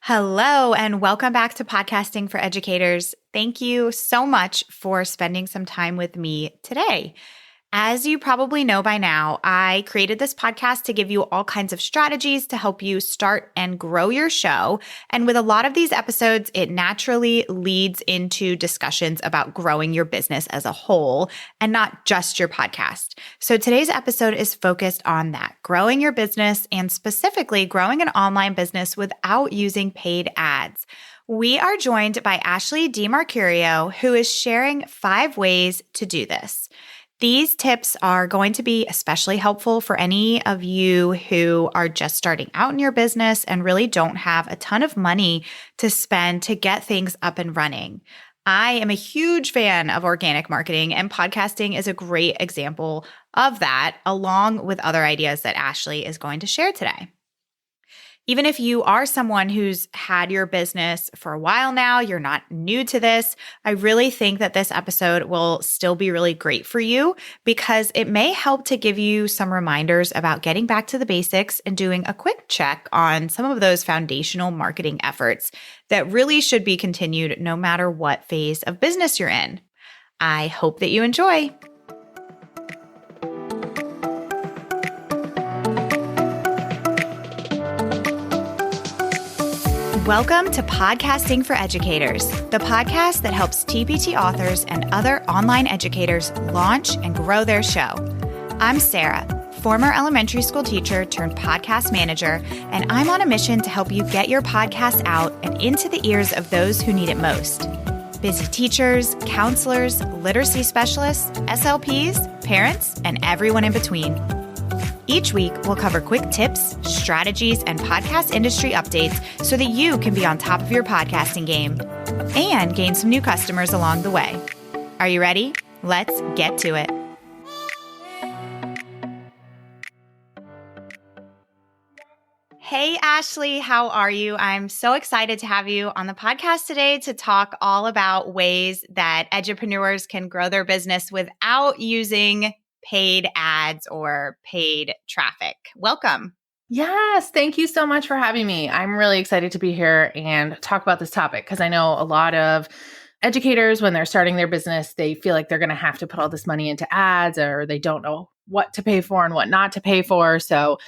Hello, and welcome back to Podcasting for Educators. Thank you so much for spending some time with me today. As you probably know by now, I created this podcast to give you all kinds of strategies to help you start and grow your show. And with a lot of these episodes, it naturally leads into discussions about growing your business as a whole and not just your podcast. So today's episode is focused on that, growing your business and specifically growing an online business without using paid ads. We are joined by Ashley DiMercurio, who is sharing 5 ways to do this. These tips are going to be especially helpful for any of you who are just starting out in your business and really don't have a ton of money to spend to get things up and running. I am a huge fan of organic marketing, and podcasting is a great example of that, along with other ideas that Ashley is going to share today. Even if you are someone who's had your business for a while now, you're not new to this, I really think that this episode will still be really great for you because it may help to give you some reminders about getting back to the basics and doing a quick check on some of those foundational marketing efforts that really should be continued no matter what phase of business you're in. I hope that you enjoy. Welcome to Podcasting for Educators, the podcast that helps TPT authors and other online educators launch and grow their show. I'm Sarah, former elementary school teacher turned podcast manager, and I'm on a mission to help you get your podcast out and into the ears of those who need it most. Busy teachers, counselors, literacy specialists, SLPs, parents, and everyone in between. Each week, we'll cover quick tips, strategies, and podcast industry updates so that you can be on top of your podcasting game and gain some new customers along the way. Are you ready? Let's get to it. Hey, Ashley, how are you? I'm so excited to have you on the podcast today to talk all about ways that edupreneurs can grow their business without using paid ads or paid traffic. Welcome. Yes, thank you so much for having me. I'm really excited to be here and talk about this topic because I know a lot of educators, when they're starting their business, they feel like they're going to have to put all this money into ads or they don't know what to pay for and what not to pay for. So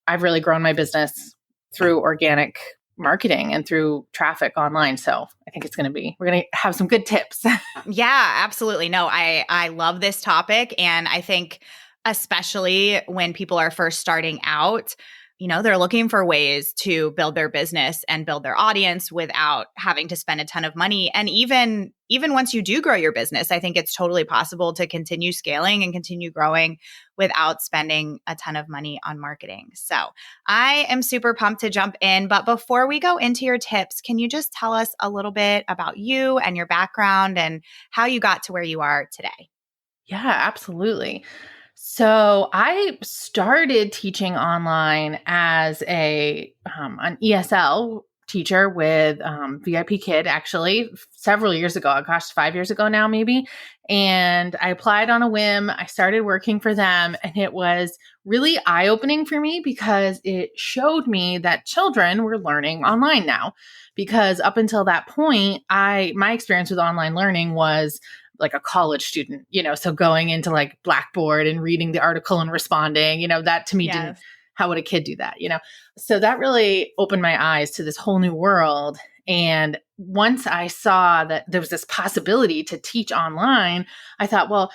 I've really grown my business through organic marketing and through traffic online. So I think we're going to have some good tips. Yeah, absolutely. No, I love this topic. And I think especially when people are first starting out, they're looking for ways to build their business and build their audience without having to spend a ton of money. And even once you do grow your business, I think it's totally possible to continue scaling and continue growing without spending a ton of money on marketing. So I am super pumped to jump in. But before we go into your tips, can you just tell us a little bit about you and your background and how you got to where you are today? Yeah, absolutely. So I started teaching online as an ESL teacher with VIP Kid, actually, several years ago. Gosh, 5 years ago now, maybe. And I applied on a whim. I started working for them, and it was really eye-opening for me because it showed me that children were learning online now. Because up until that point, my experience with online learning was like a college student, so going into like Blackboard and reading the article and responding, that to me didn't, how would a kid do that, So that really opened my eyes to this whole new world. And once I saw that there was this possibility to teach online, I thought, well,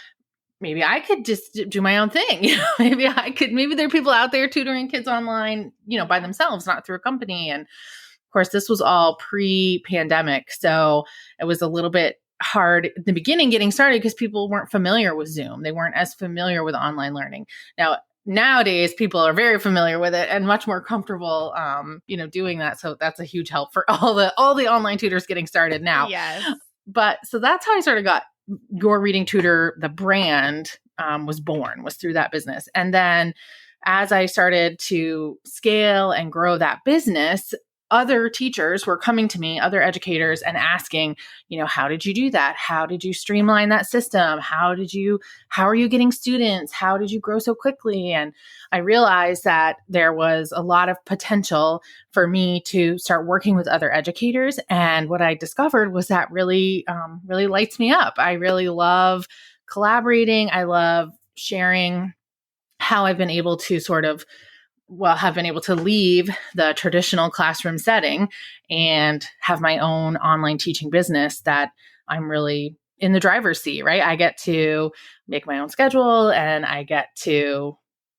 maybe I could just do my own thing. Maybe there are people out there tutoring kids online, by themselves, not through a company. And of course, this was all pre-pandemic. So it was a little bit hard at the beginning getting started because people weren't familiar with Zoom. They weren't as familiar with online learning. Nowadays, people are very familiar with it and much more comfortable, doing that. So that's a huge help for all the online tutors getting started now. Yes. But so that's how I sort of got Your Reading Tutor, the brand, was through that business. And then as I started to scale and grow that business, other teachers were coming to me, other educators, and asking, how did you do that? How did you streamline that system? How are you getting students? How did you grow so quickly? And I realized that there was a lot of potential for me to start working with other educators. And what I discovered was that really, really lights me up. I really love collaborating. I love sharing how I've been able to have been able to leave the traditional classroom setting and have my own online teaching business that I'm really in the driver's seat, right? I get to make my own schedule and I get to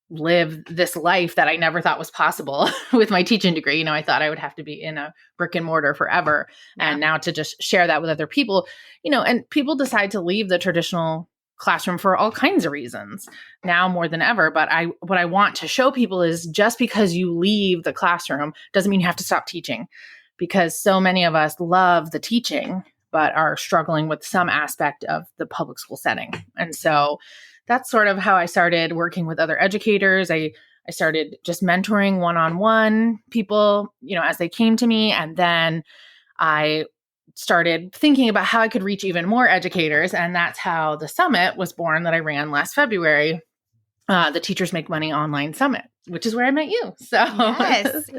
live this life that I never thought was possible with my teaching degree. I thought I would have to be in a brick and mortar forever. Yeah. And now to just share that with other people, and people decide to leave the traditional classroom for all kinds of reasons now more than ever. But what I want to show people is just because you leave the classroom doesn't mean you have to stop teaching, because so many of us love the teaching, but are struggling with some aspect of the public school setting. And so that's sort of how I started working with other educators. I started just mentoring one-on-one people, as they came to me. And then I started thinking about how I could reach even more educators. And that's how the summit was born that I ran last February, the Teachers Make Money Online Summit, which is where I met you. So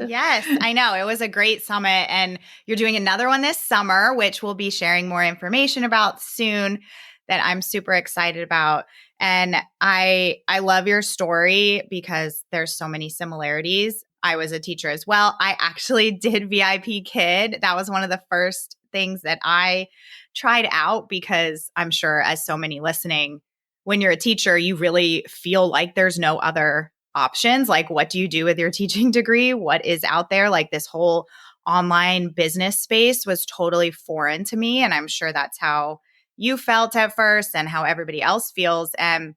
Yes, I know. It was a great summit. And you're doing another one this summer, which we'll be sharing more information about soon, that I'm super excited about. And I love your story because there's so many similarities. I was a teacher as well. I actually did VIP Kid. That was one of the first things that I tried out, because I'm sure, as so many listening, when you're a teacher, you really feel like there's no other options. Like, what do you do with your teaching degree? What is out there? Like, this whole online business space was totally foreign to me. And I'm sure that's how you felt at first and how everybody else feels. And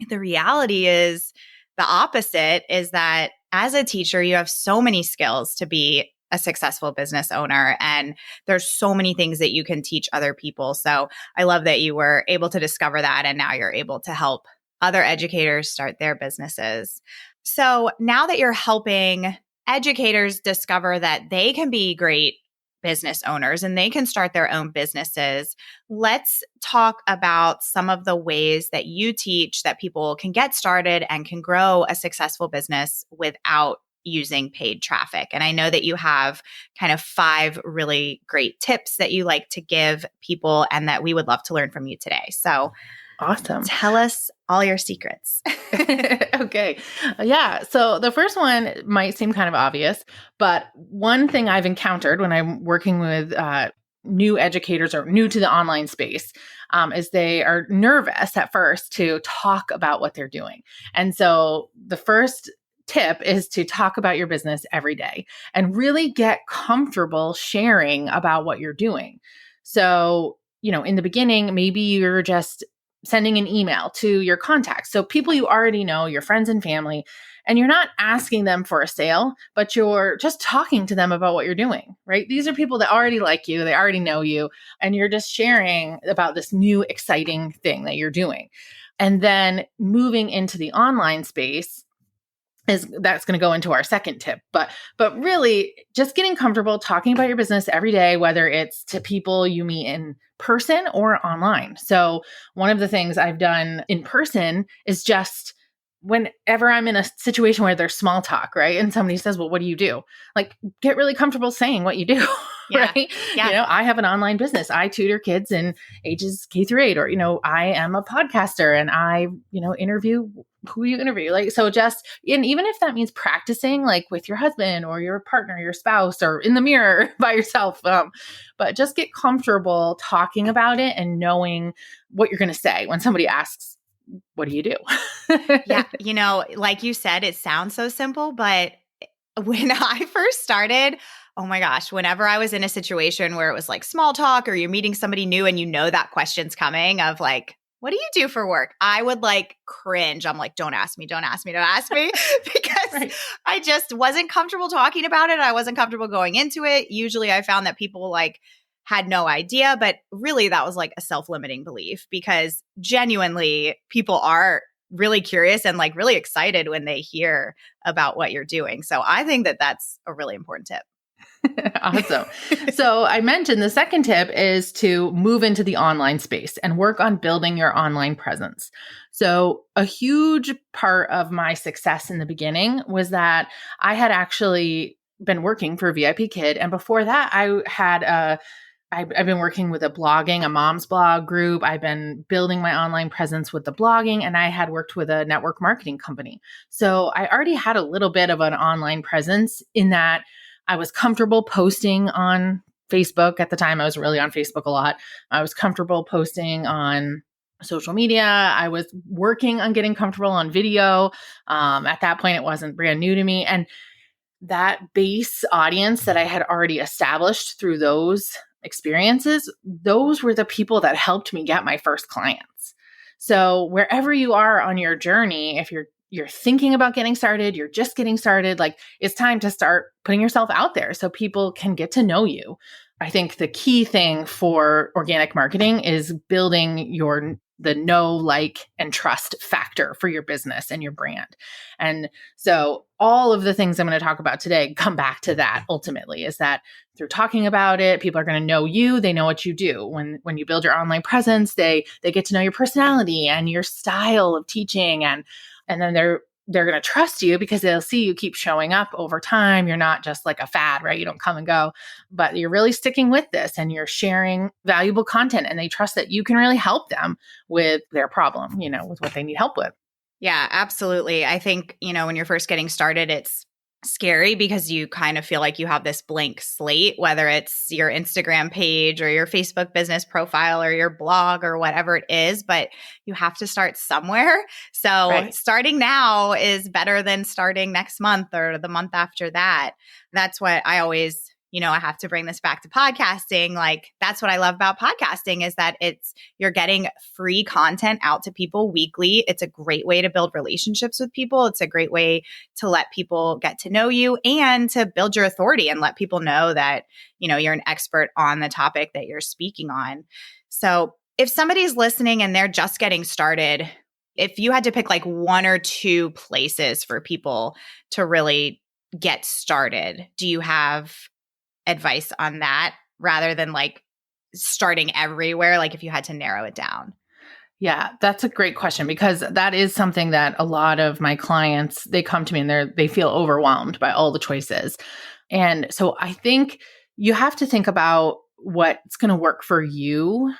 the reality is the opposite, is that as a teacher, you have so many skills to be a successful business owner. And there's so many things that you can teach other people. So I love that you were able to discover that. And now you're able to help other educators start their businesses. So now that you're helping educators discover that they can be great business owners and they can start their own businesses, let's talk about some of the ways that you teach that people can get started and can grow a successful business without using paid traffic. And I know that you have kind of 5 really great tips that you like to give people and that we would love to learn from you today. So awesome. Tell us all your secrets. Okay. Yeah. So the first one might seem kind of obvious, but one thing I've encountered when I'm working with new educators or new to the online space is they are nervous at first to talk about what they're doing. And so the first tip is to talk about your business every day and really get comfortable sharing about what you're doing. So, in the beginning, maybe you're just sending an email to your contacts. So people you already know, your friends and family, and you're not asking them for a sale, but you're just talking to them about what you're doing, right? These are people that already like you, they already know you, and you're just sharing about this new exciting thing that you're doing. And then moving into the online space, that's going to go into our second tip, but really just getting comfortable talking about your business every day, whether it's to people you meet in person or online. So one of the things I've done in person is just whenever I'm in a situation where there's small talk, right? And somebody says, well, what do you do? Like, get really comfortable saying what you do, Yeah. right? Yeah. I have an online business. I tutor kids in ages K through 8, or, I am a podcaster and I, interview who you interview. Like, so just, and even if that means practicing like with your husband or your partner, your spouse, or in the mirror by yourself, but just get comfortable talking about it and knowing what you're going to say when somebody asks, what do you do? Yeah. Like you said, it sounds so simple, but when I first started, oh my gosh, whenever I was in a situation where it was like small talk or you're meeting somebody new and that question's coming of like, what do you do for work? I would like cringe. I'm like, don't ask me because right. I just wasn't comfortable talking about it. I wasn't comfortable going into it. Usually I found that people like had no idea, but really that was like a self-limiting belief, because genuinely people are really curious and like really excited when they hear about what you're doing. So I think that that's a really important tip. Awesome. So I mentioned the second tip is to move into the online space and work on building your online presence. So a huge part of my success in the beginning was that I had actually been working for VIP Kid. And before that, I've been working with a mom's blog group. I've been building my online presence with the blogging, and I had worked with a network marketing company. So I already had a little bit of an online presence in that I was comfortable posting on Facebook. At the time, I was really on Facebook a lot. I was comfortable posting on social media. I was working on getting comfortable on video. At that point, it wasn't brand new to me. And that base audience that I had already established through those experiences, those were the people that helped me get my first clients. So wherever you are on your journey, if you're thinking about getting started, you're just getting started, like it's time to start putting yourself out there so people can get to know you. I think the key thing for organic marketing is building the know, like, and trust factor for your business and your brand. And so all of the things I'm going to talk about today come back to that ultimately, is that through talking about it, people are going to know you. They know what you do. When you build your online presence, they get to know your personality and your style of teaching, and then they're going to trust you because they'll see you keep showing up over time. You're not just like a fad, right? You don't come and go, but you're really sticking with this and you're sharing valuable content, and they trust that you can really help them with their problem, with what they need help with. Yeah, absolutely. I think, when you're first getting started, it's scary because you kind of feel like you have this blank slate, whether it's your Instagram page or your Facebook business profile or your blog or whatever it is, but you have to start somewhere. So Starting now is better than starting next month or the month after that. That's what I always, I have to bring this back to podcasting. Like, that's what I love about podcasting, is that you're getting free content out to people weekly. It's a great way to build relationships with people. It's a great way to let people get to know you and to build your authority and let people know that, you're an expert on the topic that you're speaking on. So if somebody's listening and they're just getting started, if you had to pick like one or two places for people to really get started, do you have advice on that rather than like starting everywhere, like if you had to narrow it down? Yeah, that's a great question, because that is something that a lot of my clients, they come to me and they feel overwhelmed by all the choices. And so I think you have to think about what's going to work for you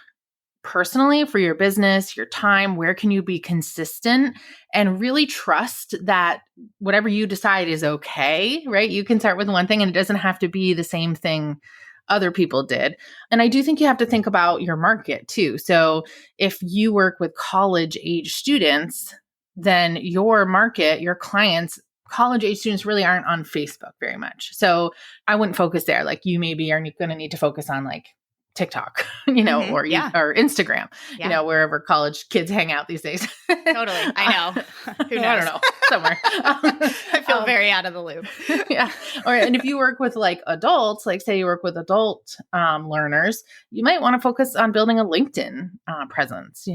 personally, for your business, your time. Where can you be consistent and really trust that whatever you decide is okay, right? You can start with one thing and it doesn't have to be the same thing other people did. And I do think you have to think about your market too. So if you work with college age students, then your market, your clients, college age students really aren't on Facebook very much. So I wouldn't focus there. Like, you maybe are going to need to focus on like TikTok, or Instagram, wherever college kids hang out these days. Totally. I know. Who knows? I don't know. Somewhere. I feel very out of the loop. Yeah. And if you work with like adults, like say you work with adult learners, you might want to focus on building a LinkedIn presence.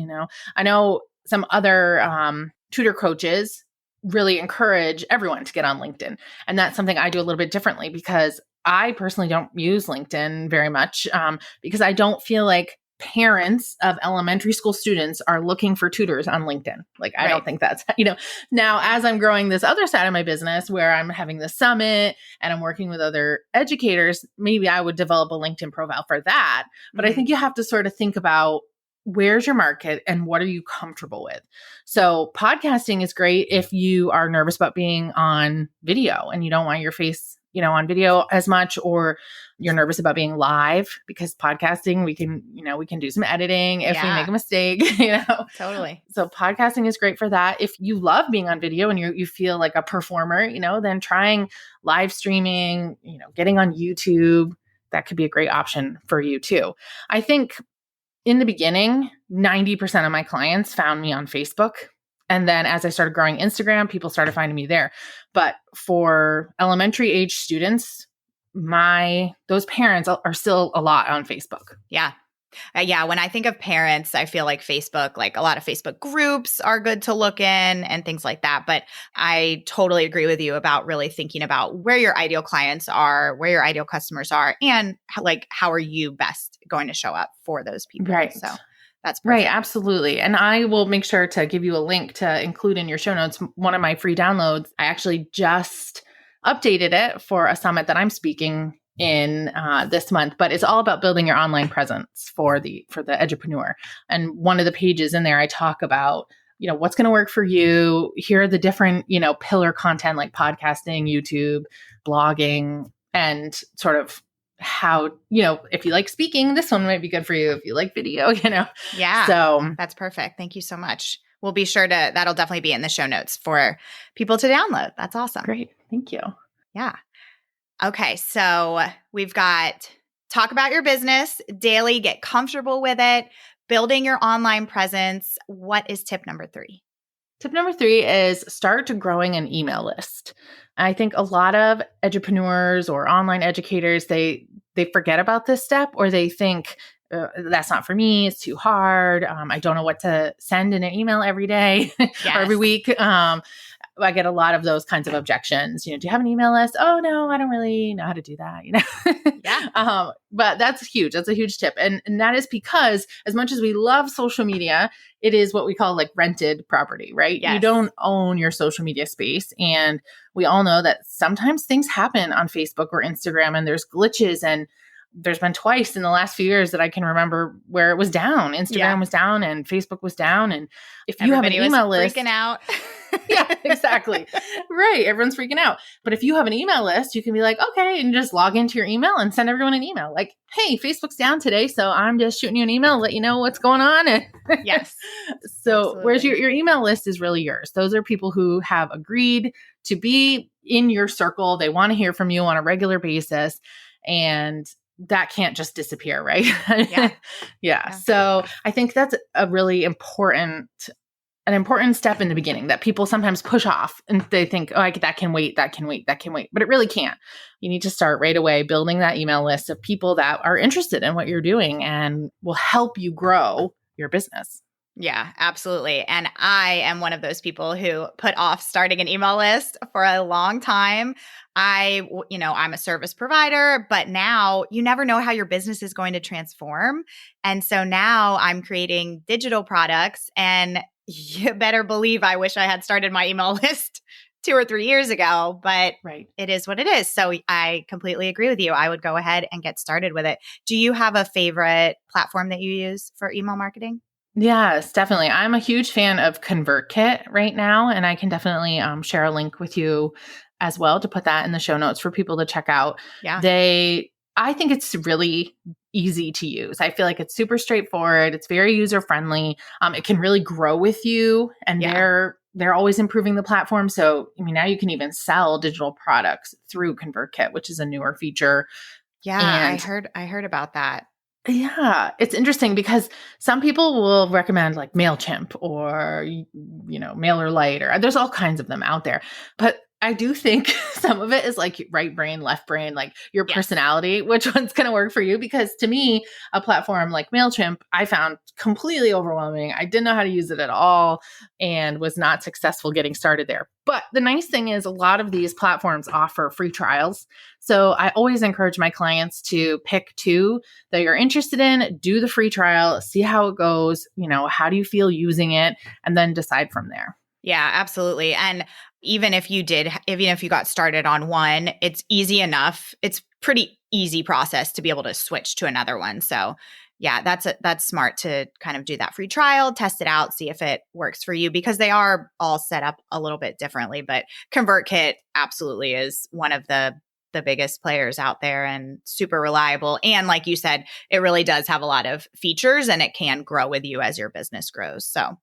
I know some other tutor coaches really encourage everyone to get on LinkedIn. And that's something I do a little bit differently, because I personally don't use LinkedIn very much because I don't feel like parents of elementary school students are looking for tutors on LinkedIn. Like, I don't think that's, now as I'm growing this other side of my business where I'm having the summit and I'm working with other educators, maybe I would develop a LinkedIn profile for that. But I think you have to sort of think about, where's your market and what are you comfortable with? So podcasting is great if you are nervous about being on video and you don't want your face on video as much, or you're nervous about being live, because podcasting, we can do some editing if we make a mistake, Totally. So podcasting is great for that. If you love being on video and you feel like a performer, then trying live streaming, getting on YouTube, that could be a great option for you too. I think in the beginning, 90% of my clients found me on Facebook. And then as I started growing Instagram, people started finding me there. But for elementary age students, those parents are still a lot on Facebook. Yeah. Yeah, when I think of parents, I feel like Facebook, like a lot of Facebook groups are good to look in and things like that. But I totally agree with you about really thinking about where your ideal clients are, where your ideal customers are, and how are you best going to show up for those people. Right. So that's Right, perfect. absolutely. And I will make sure to give you a link to include in your show notes. One of my free downloads, I actually just updated it for a summit that I'm speaking in this month, but it's all about building your online presence for the edupreneur. And one of the pages in there, I talk about, what's going to work for you. Here are the different, pillar content like podcasting, YouTube, blogging, and sort of how, if you like speaking, this one might be good for you. If you like video, Yeah. So that's perfect. Thank you so much. We'll be sure that'll definitely be in the show notes for people to download. That's awesome. Great. Thank you. Yeah. Okay. So we've got talk about your business daily, get comfortable with it, building your online presence. What is tip number 3? Tip number 3 is start growing an email list. I think a lot of edupreneurs or online educators, they forget about this step, or they think that's not for me. It's too hard. I don't know what to send in an email every day or every week. I get a lot of those kinds of objections. Do you have an email list? Oh no, I don't really know how to do that. Yeah. But that's huge. That's a huge tip. And that is because as much as we love social media, it is what we call like rented property, right? Yes. You don't own your social media space. And we all know that sometimes things happen on Facebook or Instagram and there's glitches, and there's been twice in the last few years that I can remember where it was down. Instagram was down and Facebook was down. And if you Everybody have an email list, freaking out. yeah, exactly. Right. Everyone's freaking out. But if you have an email list, you can be like, okay, and just log into your email and send everyone an email. Like, hey, Facebook's down today, so I'm just shooting you an email, let you know what's going on. Yes. So Absolutely. whereas your email list is really yours. Those are people who have agreed to be in your circle. They want to hear from you on a regular basis. And that can't just disappear, right? Yeah. So I think that's a really important step in the beginning that people sometimes push off, and they think, oh, that can wait. But it really can't. You need to start right away building that email list of people that are interested in what you're doing and will help you grow your business. Yeah, absolutely. And I am one of those people who put off starting an email list for a long time. I'm a service provider, but now you never know how your business is going to transform. And so now I'm creating digital products, and you better believe I wish I had started my email list 2 or 3 years ago, but It is what it is. So I completely agree with you. I would go ahead and get started with it. Do you have a favorite platform that you use for email marketing? Yes, definitely. I'm a huge fan of ConvertKit right now, and I can definitely share a link with you as well to put that in the show notes for people to check out. Yeah. I think it's really easy to use. I feel like it's super straightforward. It's very user friendly. It can really grow with you, and they're always improving the platform. So, now you can even sell digital products through ConvertKit, which is a newer feature. Yeah, and I heard about that. Yeah, it's interesting because some people will recommend like MailChimp or, MailerLite, or there's all kinds of them out there. But I do think some of it is like right brain, left brain, like your personality, which one's going to work for you. Because to me, a platform like MailChimp, I found completely overwhelming. I didn't know how to use it at all and was not successful getting started there. But the nice thing is a lot of these platforms offer free trials. So I always encourage my clients to pick 2 that you're interested in, do the free trial, see how it goes, how do you feel using it, and then decide from there. Yeah, absolutely. And even if you got started on one, it's easy enough. It's pretty easy process to be able to switch to another one. So yeah, that's smart to kind of do that free trial, test it out, see if it works for you, because they are all set up a little bit differently. But ConvertKit absolutely is one of the biggest players out there and super reliable. And like you said, it really does have a lot of features, and it can grow with you as your business grows. So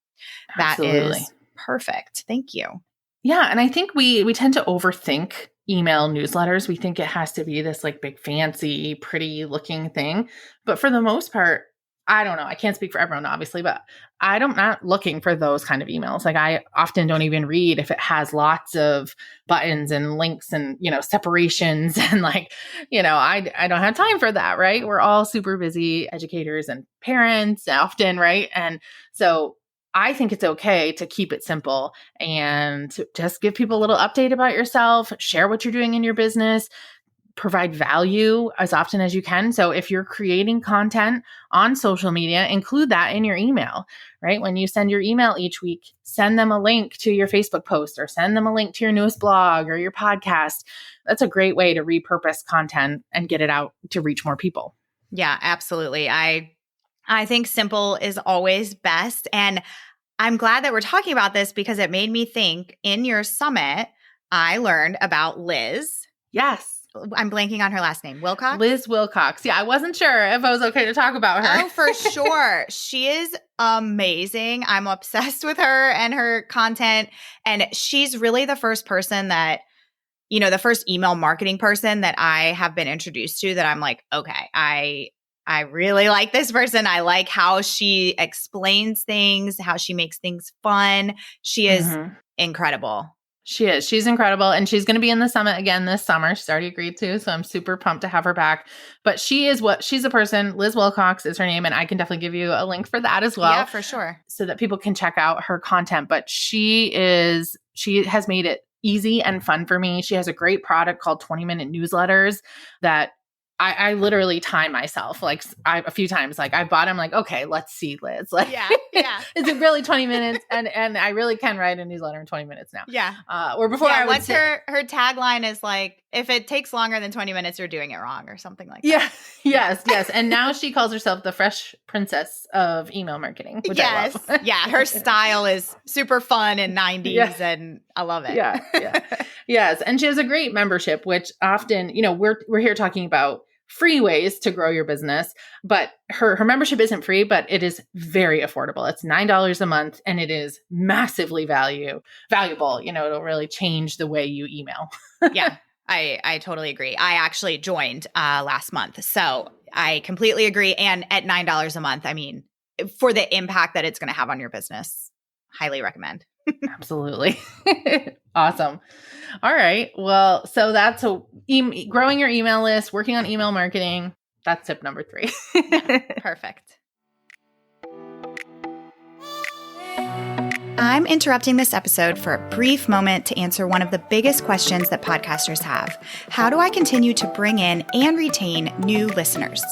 that is perfect. Thank you. Yeah. And I think we tend to overthink email newsletters. We think it has to be this like big, fancy, pretty looking thing. But for the most part, I don't know. I can't speak for everyone, obviously, but I'm not looking for those kind of emails. Like I often don't even read if it has lots of buttons and links and, separations and like, I don't have time for that, right? We're all super busy educators and parents often, right? And so I think it's okay to keep it simple and to just give people a little update about yourself, share what you're doing in your business, provide value as often as you can. So if you're creating content on social media, include that in your email, right? When you send your email each week, send them a link to your Facebook post or send them a link to your newest blog or your podcast. That's a great way to repurpose content and get it out to reach more people. Yeah, absolutely. I think simple is always best. And I'm glad that we're talking about this because it made me think in your summit, I learned about Liz. Yes. I'm blanking on her last name. Wilcox? Liz Wilcox. Yeah, I wasn't sure if I was okay to talk about her. Oh, for sure. She is amazing. I'm obsessed with her and her content. And she's really the first person that, the first email marketing person that I have been introduced to that I'm like, okay, I really like this person. I like how she explains things, how she makes things fun. She is incredible. She is. She's incredible. And she's going to be in the summit again this summer. She's already agreed to. So I'm super pumped to have her back. But she's a person. Liz Wilcox is her name. And I can definitely give you a link for that as well. Yeah, for sure. So that people can check out her content. But she has made it easy and fun for me. She has a great product called 20-minute newsletters that I literally time myself a few times. Like I bought them like, okay, let's see, Liz. Like, yeah. Is it really 20 minutes? And I really can write a newsletter in 20 minutes now. Yeah. Or before I would what's her tagline is like, if it takes longer than 20 minutes, you're doing it wrong or something like that. Yeah. Yes. And now she calls herself the fresh princess of email marketing, which I love. Yeah. Her style is super fun and 90s and I love it. Yeah. Yes. And she has a great membership, which often, we're here talking about free ways to grow your business, but her membership isn't free, but it is very affordable. It's $9 a month and it is massively valuable. It'll really change the way you email. Yeah, I totally agree. I actually joined last month. So I completely agree. And at $9 a month, I mean, for the impact that it's going to have on your business, highly recommend. Absolutely. Awesome. All right. Well, so that's growing your email list, working on email marketing. That's tip number 3. Yeah, perfect. I'm interrupting this episode for a brief moment to answer one of the biggest questions that podcasters have. How do I continue to bring in and retain new listeners?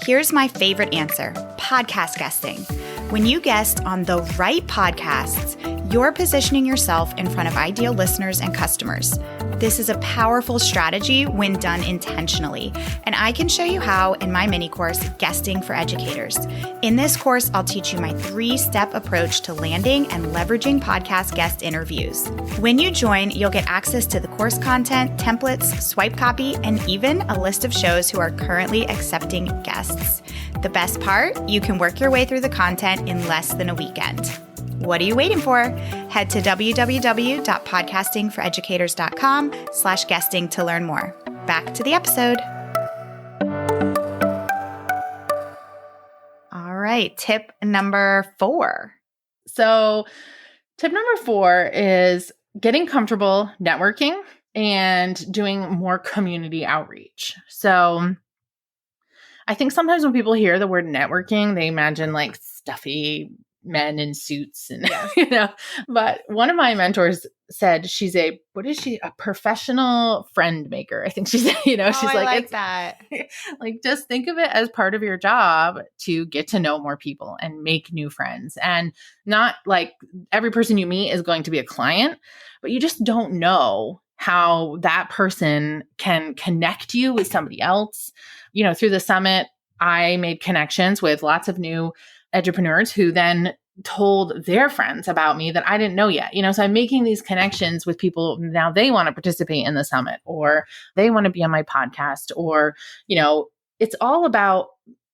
Here's my favorite answer: podcast guesting. When you guest on the right podcasts, you're positioning yourself in front of ideal listeners and customers. This is a powerful strategy when done intentionally, and I can show you how in my mini course, Guesting for Educators. In this course, I'll teach you my 3-step approach to landing and leveraging podcast guest interviews. When you join, you'll get access to the course content, templates, swipe copy, and even a list of shows who are currently accepting guests. The best part, you can work your way through the content in less than a weekend. What are you waiting for? Head to www.podcastingforeducators.com/guesting to learn more. Back to the episode. All right, tip number 4. So tip number 4 is getting comfortable networking and doing more community outreach. So I think sometimes when people hear the word networking, they imagine like stuffy men in suits and, but one of my mentors said she's a professional friend maker. I think she said, she's I like that. Like, just think of it as part of your job to get to know more people and make new friends. And not like every person you meet is going to be a client, but you just don't know how that person can connect you with somebody else. Through the summit, I made connections with lots of new entrepreneurs who then told their friends about me that I didn't know yet. So I'm making these connections with people. Now they want to participate in the summit, or they want to be on my podcast, or, it's all about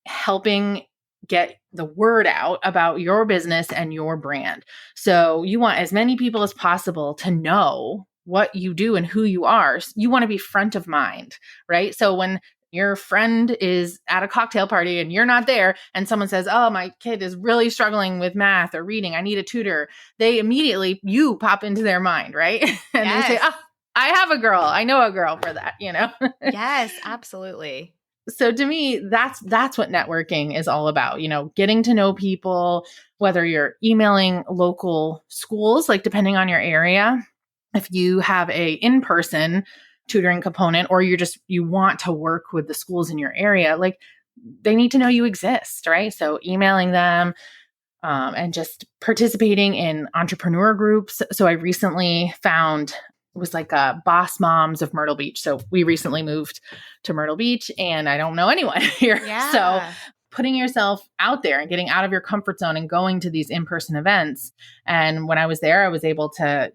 helping get the word out about your business and your brand. So you want as many people as possible to know what you do and who you are. You want to be front of mind, right? So when your friend is at a cocktail party and you're not there, and someone says, oh, my kid is really struggling with math or reading, I need a tutor, they immediately, you pop into their mind, right? And they say, Yes. oh, I have a girl. I know a girl for that, Yes, absolutely. So to me, that's what networking is all about, getting to know people, whether you're emailing local schools, like depending on your area, if you have a in-person tutoring component, or you want to work with the schools in your area, like they need to know you exist, right? So emailing them, and just participating in entrepreneur groups. So I recently found, it was like a Boss Moms of Myrtle Beach. So we recently moved to Myrtle Beach and I don't know anyone here. Yeah. So putting yourself out there and getting out of your comfort zone and going to these in-person events. And when I was there, I was able to,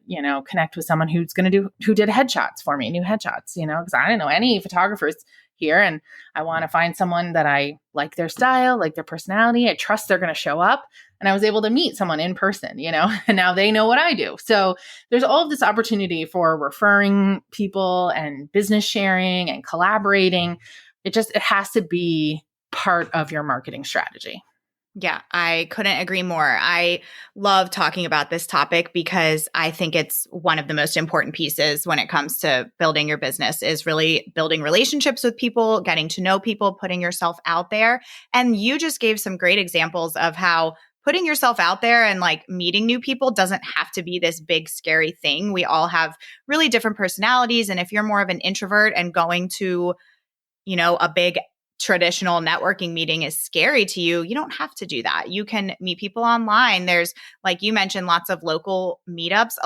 connect with someone who did headshots for me, new headshots, because I didn't know any photographers here. And I want to find someone that I like their style, like their personality. I trust they're going to show up. And I was able to meet someone in person, and now they know what I do. So there's all of this opportunity for referring people and business sharing and collaborating. It has to be part of your marketing strategy. Yeah, I couldn't agree more. I love talking about this topic because I think it's one of the most important pieces when it comes to building your business, is really building relationships with people, getting to know people, putting yourself out there. And you just gave some great examples of how putting yourself out there and like meeting new people doesn't have to be this big, scary thing. We all have really different personalities. And if you're more of an introvert and going to, a big traditional networking meeting is scary to you, you don't have to do that. You can meet people online. There's, like you mentioned, lots of local meetups.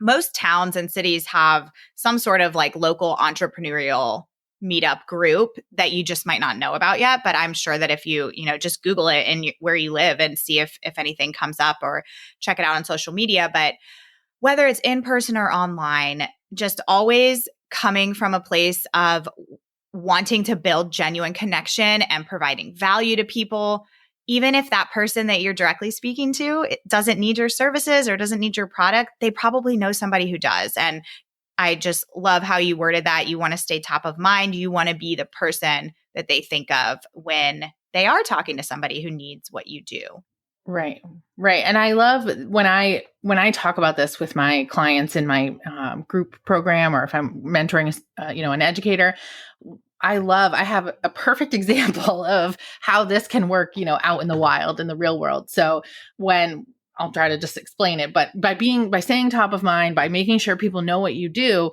Most towns and cities have some sort of like local entrepreneurial meetup group that you just might not know about yet. But I'm sure that if you, just Google it and where you live and see if anything comes up, or check it out on social media. But whether it's in person or online, just always coming from a place of wanting to build genuine connection and providing value to people, even if that person that you're directly speaking to doesn't need your services or doesn't need your product, they probably know somebody who does. And I just love how you worded that. You want to stay top of mind. You want to be the person that they think of when they are talking to somebody who needs what you do. Right. Right. And I love when I talk about this with my clients in my group program, or if I'm mentoring, an educator, I have a perfect example of how this can work, out in the wild, in the real world. So when I'll try to just explain it, but by staying top of mind, by making sure people know what you do,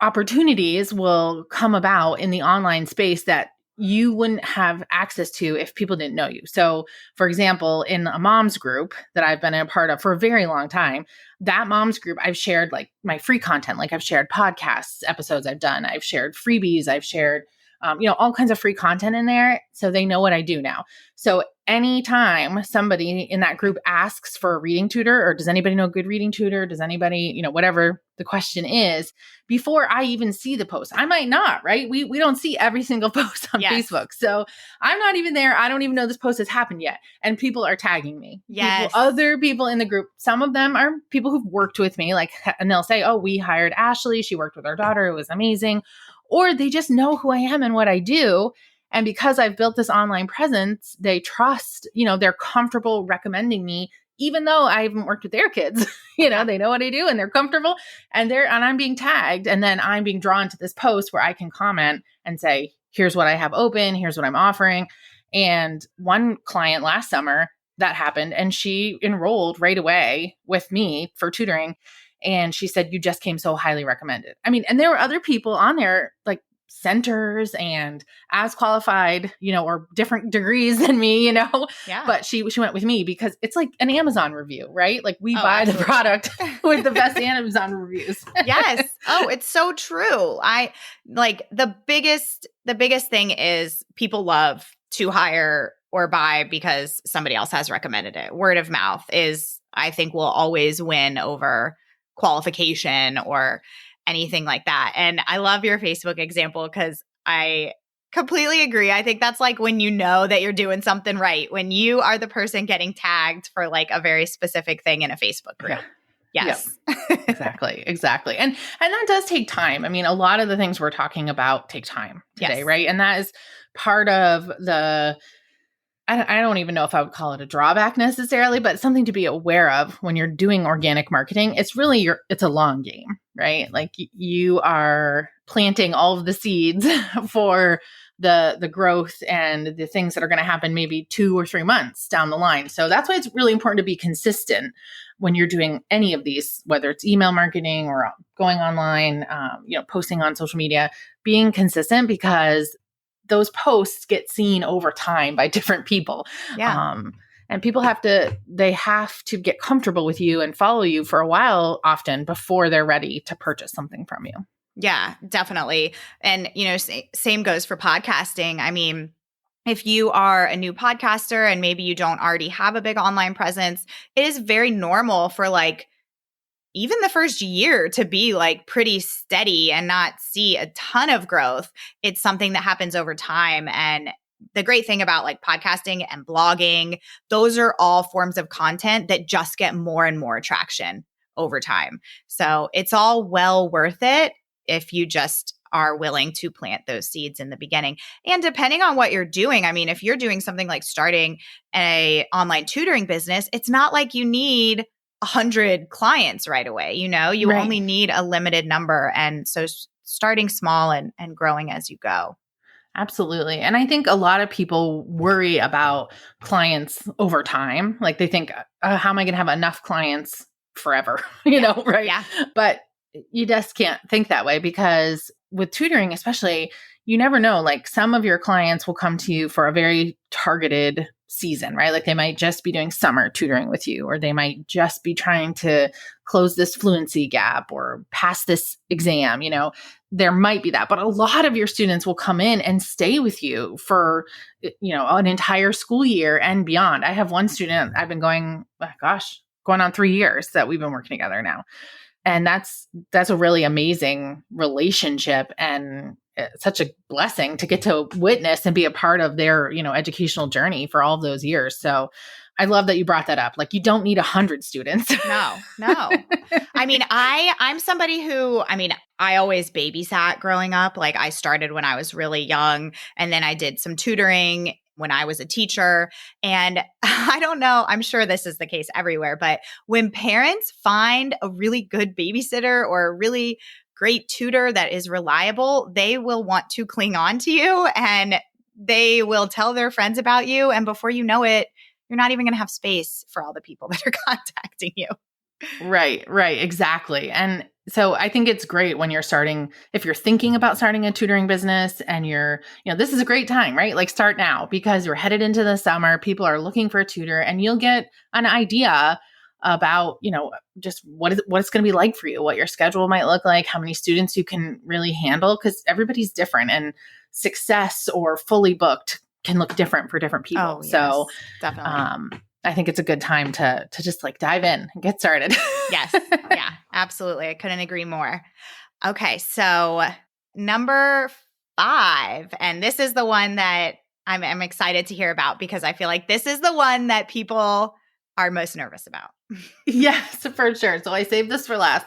opportunities will come about in the online space that you wouldn't have access to if people didn't know you. So, for example, in a mom's group that I've been a part of for a very long time, that mom's group, I've shared like my free content, like I've shared podcasts, episodes I've done, I've shared freebies, I've shared, all kinds of free content in there. So they know what I do now. So anytime somebody in that group asks for a reading tutor, or does anybody know a good reading tutor? Does anybody, whatever the question is, before I even see the post, I might not, right? We don't see every single post on Facebook. So I'm not even there. I don't even know this post has happened yet. And people are tagging me. Yes. Other people in the group, some of them are people who've worked with me, and they'll say, oh, we hired Ashley. She worked with our daughter. It was amazing. Or they just know who I am and what I do. And because I've built this online presence, they trust, they're comfortable recommending me, even though I haven't worked with their kids. They know what I do and they're comfortable, and I'm being tagged, and then I'm being drawn to this post where I can comment and say, here's what I have open, here's what I'm offering. And one client last summer, that happened, and she enrolled right away with me for tutoring. And she said, you just came so highly recommended. I mean, and there were other people on there, like centers and as qualified, or different degrees than me, Yeah. But she went with me because it's like an Amazon review, right? Like we buy absolutely. the product with the best Amazon reviews. Yes. Oh, it's so true. I like the biggest thing is people love to hire or buy because somebody else has recommended it. Word of mouth is, I think, will always win over qualification or anything like that. And I love your Facebook example because I completely agree. I think that's like when you know that you're doing something right, when you are the person getting tagged for like a very specific thing in a Facebook group. Yep. Yes. Exactly. And that does take time. I mean, a lot of the things we're talking about take time today, Yes. right? And that is part of the I don't even know if I would call it a drawback necessarily, but something to be aware of when you're doing organic marketing. It's really it's a long game, right? Like you are planting all of the seeds for the growth and the things that are going to happen maybe 2 or 3 months down the line. So that's why it's really important to be consistent when you're doing any of these, whether it's email marketing or going online, posting on social media, being consistent, because those posts get seen over time by different people. Yeah. And people have to get comfortable with you and follow you for a while often before they're ready to purchase something from you. Yeah, definitely. And, same goes for podcasting. I mean, if you are a new podcaster and maybe you don't already have a big online presence, it is very normal for like even the first year to be like pretty steady and not see a ton of growth. It's something that happens over time. And the great thing about like podcasting and blogging, those are all forms of content that just get more and more traction over time. So it's all well worth it if you just are willing to plant those seeds in the beginning. And depending on what you're doing, I mean, if you're doing something like starting a online tutoring business, it's not like you need 100 clients right away. You Right. only need a limited number. And so starting small and growing as you go. Absolutely. And I think a lot of people worry about clients over time. Like they think, how am I going to have enough clients forever? Right? Yeah. But you just can't think that way, because with tutoring, especially, you never know. Like some of your clients will come to you for a very targeted season, right? Like they might just be doing summer tutoring with you, or they might just be trying to close this fluency gap or pass this exam. There might be that, but a lot of your students will come in and stay with you for, an entire school year and beyond. I have one student I've been going on 3 years that we've been working together now. And that's a really amazing relationship, and such a blessing to get to witness and be a part of their, educational journey for all of those years. So I love that you brought that up. Like you don't need 100 students. No. I mean, I'm somebody who, I always babysat growing up. Like I started when I was really young, and then I did some tutoring when I was a teacher. And I don't know, I'm sure this is the case everywhere, but when parents find a really good babysitter or a really great tutor that is reliable, they will want to cling on to you and they will tell their friends about you. And before you know it, you're not even going to have space for all the people that are contacting you. Right, exactly. And so I think it's great when if you're thinking about starting a tutoring business and this is a great time, right? Like start now, because you're headed into the summer, people are looking for a tutor, and you'll get an idea about, just what it's going to be like for you, what your schedule might look like, how many students you can really handle, because everybody's different, and success or fully booked can look different for different people. Oh, yes, so definitely. I think it's a good time to just like dive in and get started. Yes. Yeah, absolutely. I couldn't agree more. Okay. So number 5, and this is the one that I'm excited to hear about, because I feel like this is the one that people are most nervous about. Yes, for sure. So I saved this for last.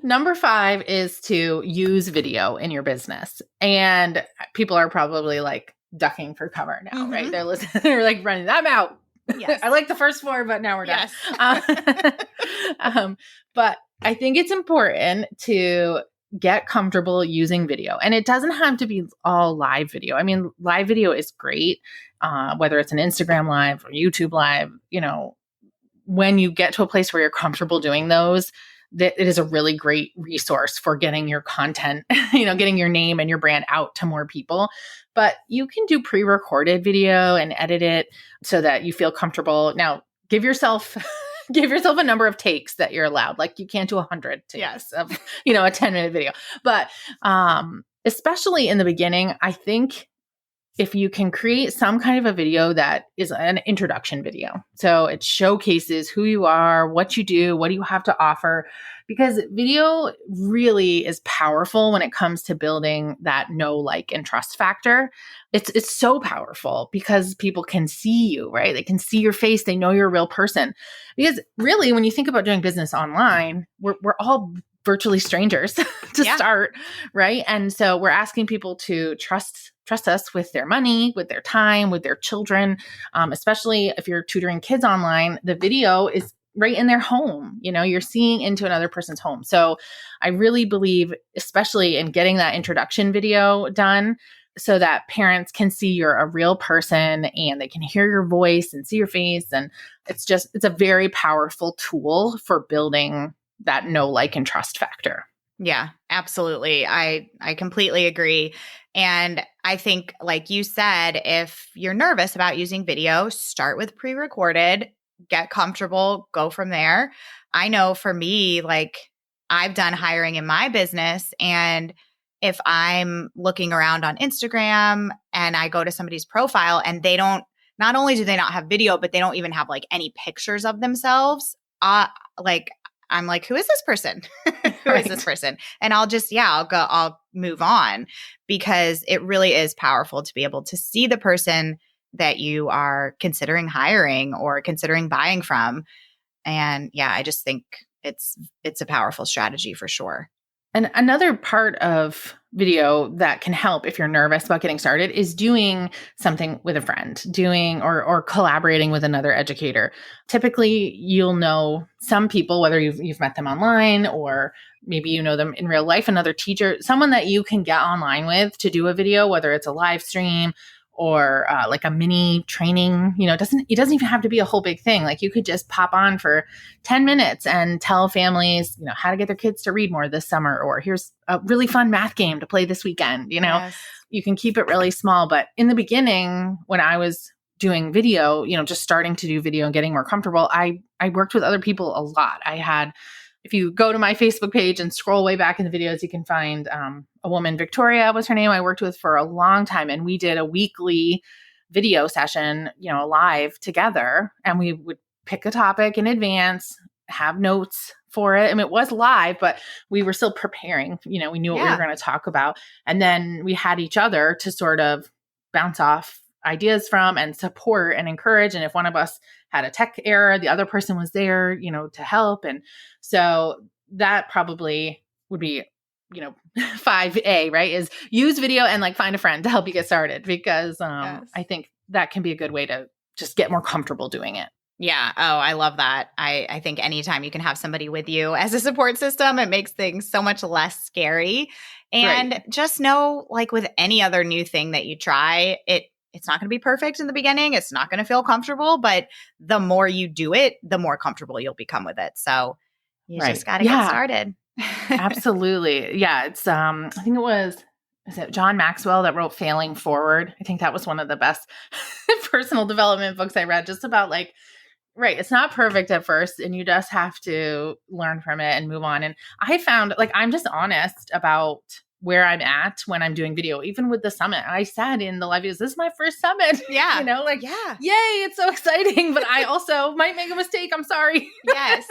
Number 5 is to use video in your business. And people are probably like ducking for cover now, right? They're listening. They're like running. I'm out. Yes. I like the first 4, but now we're done. Yes. But I think it's important to get comfortable using video. And it doesn't have to be all live video. I mean, live video is great, whether it's an Instagram live or YouTube live. When you get to a place where you're comfortable doing those, that it is a really great resource for getting your content, getting your name and your brand out to more people. But you can do pre-recorded video and edit it so that you feel comfortable. Now, give yourself a number of takes that you're allowed. Like you can't do 100 takes of, a 10-minute video. But especially in the beginning, I think if you can create some kind of a video that is an introduction video. So it showcases who you are, what you do, what do you have to offer, because video really is powerful when it comes to building that know, like, and trust factor. It's so powerful because people can see you, right? They can see your face. They know you're a real person. Because really, when you think about doing business online, we're all virtually strangers to start, right? And so we're asking people to trust us with their money, with their time, with their children, especially if you're tutoring kids online. The video is right in their home. You're seeing into another person's home. So I really believe, especially in getting that introduction video done, so that parents can see you're a real person and they can hear your voice and see your face. And it's a very powerful tool for building that know, like, and trust factor. Yeah, absolutely. I completely agree. And I think, like you said, if you're nervous about using video, start with pre-recorded, get comfortable, go from there. I know for me, like, I've done hiring in my business, and if I'm looking around on Instagram and I go to somebody's profile and not only do they not have video, but they don't even have like any pictures of themselves, I'm like, who is this person? Who is this person? And I'll move on, because it really is powerful to be able to see the person that you are considering hiring or considering buying from. And I just think it's a powerful strategy for sure. And another part of video that can help if you're nervous about getting started is doing something with a friend, or collaborating with another educator. Typically, you'll know some people, whether you've met them online or maybe you know them in real life, another teacher, someone that you can get online with to do a video, whether it's a live stream or like a mini training. It doesn't even have to be a whole big thing. Like, you could just pop on for 10 minutes and tell families, how to get their kids to read more this summer, or here's a really fun math game to play this weekend. Yes. You can keep it really small. But in the beginning, when I was doing video, just starting to do video and getting more comfortable, I worked with other people a lot. If you go to my Facebook page and scroll way back in the videos, you can find a woman, Victoria was her name, I worked with for a long time. And we did a weekly video session, live together. And we would pick a topic in advance, have notes for it. I mean, it was live, but we were still preparing. We knew what we were going to talk about. And then we had each other to sort of bounce off ideas from and support and encourage. And if one of us had a tech error, the other person was there, to help. And so that probably would be, 5A, right? Is use video and like find a friend to help you get started, because Yes. I think that can be a good way to just get more comfortable doing it. Yeah. Oh, I love that. I think anytime you can have somebody with you as a support system, it makes things so much less scary. And just know, like with any other new thing that you try, it's not going to be perfect in the beginning. It's not going to feel comfortable, but the more you do it, the more comfortable you'll become with it. So you just got to get started. Absolutely. Yeah. It's, I think is it John Maxwell that wrote Failing Forward? I think that was one of the best personal development books I read, just about like, it's not perfect at first and you just have to learn from it and move on. And I found, like, I'm just honest about where I'm at when I'm doing video, even with the summit. I said in the live videos, this is my first summit. Yeah. Yay, it's so exciting, but I also might make a mistake. I'm sorry. Yes.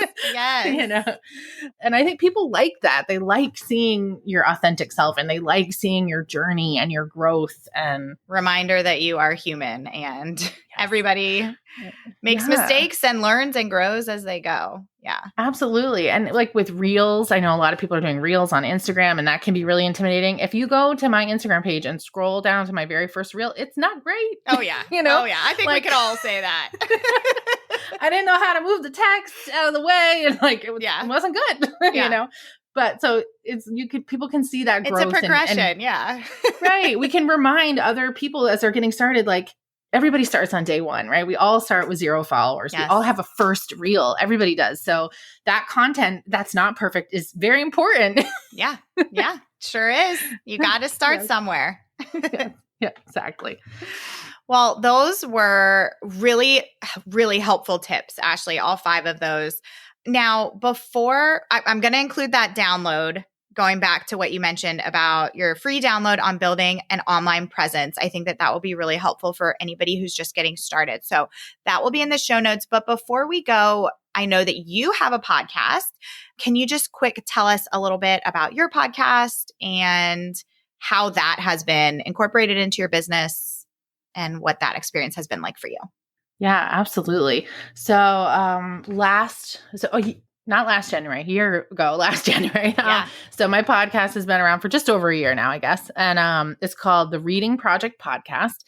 And I think people like that. They like seeing your authentic self and they like seeing your journey and your growth, and reminder that you are human and everybody makes mistakes and learns and grows as they go. Yeah, absolutely. And like with reels, I know a lot of people are doing reels on Instagram, and that can be really intimidating. If you go to my Instagram page and scroll down to my very first reel, it's not great. Oh yeah. Oh yeah. I think we could all say that. I didn't know how to move the text out of the way, and it wasn't good, But so people can see that growth. It's a progression. Yeah. Right. We can remind other people as they're getting started, like, everybody starts on day one, right? We all start with 0 followers. Yes. We all have a first reel. Everybody does. So that content that's not perfect is very important. Yeah. Sure is. You got to start somewhere. Yeah, exactly. Well, those were really, really helpful tips, Ashley, all 5 of those. Now, before I'm going to include that download going back to what you mentioned about your free download on building an online presence. I think that will be really helpful for anybody who's just getting started. So that will be in the show notes. But before we go, I know that you have a podcast. Can you just quick tell us a little bit about your podcast and how that has been incorporated into your business and what that experience has been like for you? Yeah, absolutely. So, not last January, a year ago, last January. Yeah. So my podcast has been around for just over a year now, I guess. And it's called the Reading Project Podcast.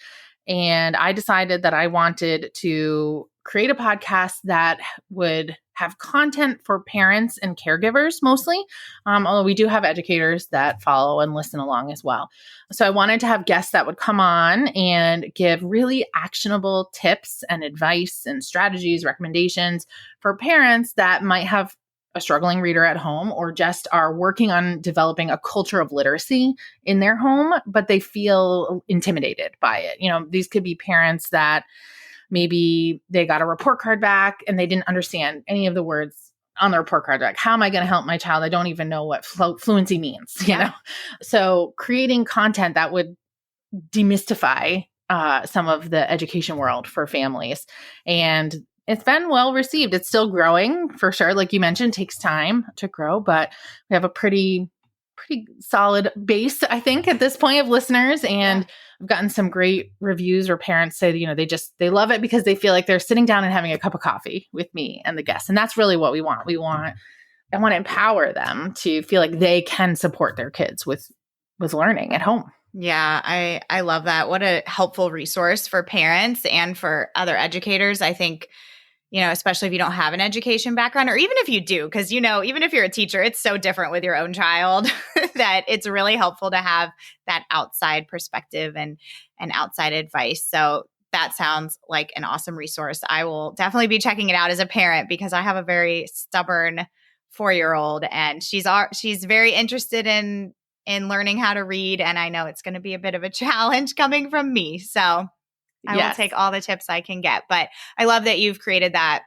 And I decided that I wanted to create a podcast that would have content for parents and caregivers mostly, although we do have educators that follow and listen along as well. So I wanted to have guests that would come on and give really actionable tips and advice and strategies, recommendations for parents that might have a struggling reader at home or just are working on developing a culture of literacy in their home, but they feel intimidated by it. These could be parents that maybe they got a report card back and they didn't understand any of the words on the report card. Like, how am I going to help my child? I don't even know what fluency means, you know? So creating content that would demystify some of the education world for families. And it's been well received. It's still growing for sure. Like you mentioned, it takes time to grow, but we have a pretty solid base, I think, at this point of listeners. And I've gotten some great reviews where parents say, they love it because they feel like they're sitting down and having a cup of coffee with me and the guests. And that's really what we want. I want to empower them to feel like they can support their kids with learning at home. Yeah, I love that. What a helpful resource for parents and for other educators. I think, especially if you don't have an education background, or even if you do, because, even if you're a teacher, it's so different with your own child that it's really helpful to have that outside perspective and outside advice. So that sounds like an awesome resource. I will definitely be checking it out as a parent because I have a very stubborn 4-year-old and she's very interested in learning how to read. And I know it's going to be a bit of a challenge coming from me. So I will take all the tips I can get. But I love that you've created that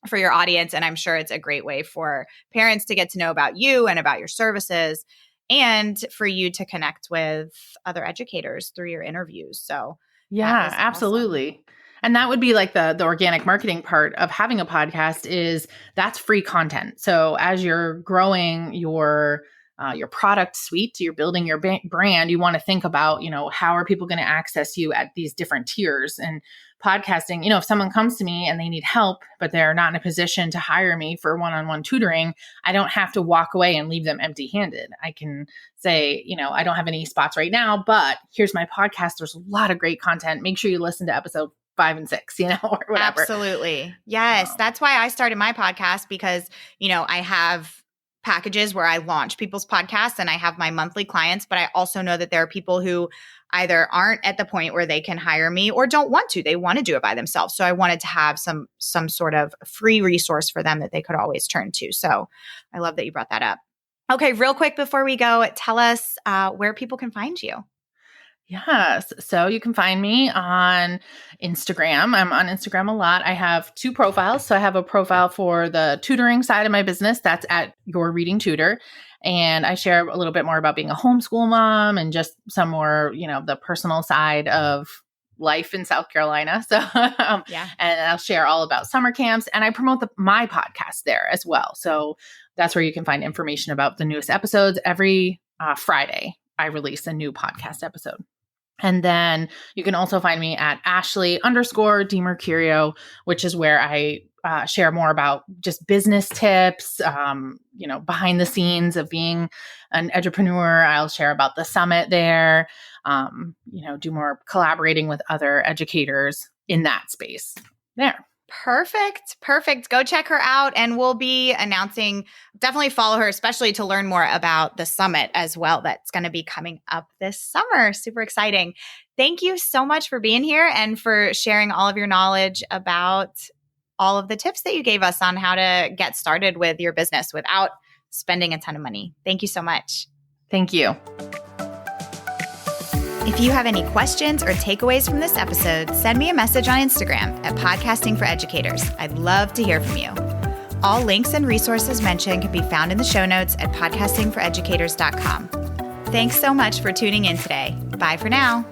for your audience. And I'm sure it's a great way for parents to get to know about you and about your services and for you to connect with other educators through your interviews. So yeah, absolutely. Awesome. And that would be like the organic marketing part of having a podcast that's free content. So as you're growing your product suite, you're building your brand, you want to think about, how are people going to access you at these different tiers? And podcasting, if someone comes to me and they need help, but they're not in a position to hire me for one-on-one tutoring, I don't have to walk away and leave them empty-handed. I can say, I don't have any spots right now, but here's my podcast. There's a lot of great content. Make sure you listen to episode 5 and 6, or whatever. Absolutely. Yes. That's why I started my podcast because, I have packages where I launch people's podcasts and I have my monthly clients, but I also know that there are people who either aren't at the point where they can hire me or don't want to. They want to do it by themselves. So I wanted to have some sort of free resource for them that they could always turn to. So I love that you brought that up. Okay, real quick before we go, tell us where people can find you. Yes. So you can find me on Instagram. I'm on Instagram a lot. I have 2 profiles. So I have a profile for the tutoring side of my business. That's at Your Reading Tutor. And I share a little bit more about being a homeschool mom and just some more, the personal side of life in South Carolina. So, and I'll share all about summer camps and I promote my podcast there as well. So that's where you can find information about the newest episodes. Every Friday, I release a new podcast episode. And then you can also find me at Ashley_DiMercurio, which is where I share more about just business tips, behind the scenes of being an entrepreneur. I'll share about the summit there, do more collaborating with other educators in that space there. Perfect. Go check her out. And we'll be announcing, definitely follow her, especially to learn more about the summit as well. That's going to be coming up this summer. Super exciting. Thank you so much for being here and for sharing all of your knowledge about all of the tips that you gave us on how to get started with your business without spending a ton of money. Thank you so much. Thank you. If you have any questions or takeaways from this episode, send me a message on Instagram at Podcasting for Educators. I'd love to hear from you. All links and resources mentioned can be found in the show notes at podcastingforeducators.com. Thanks so much for tuning in today. Bye for now.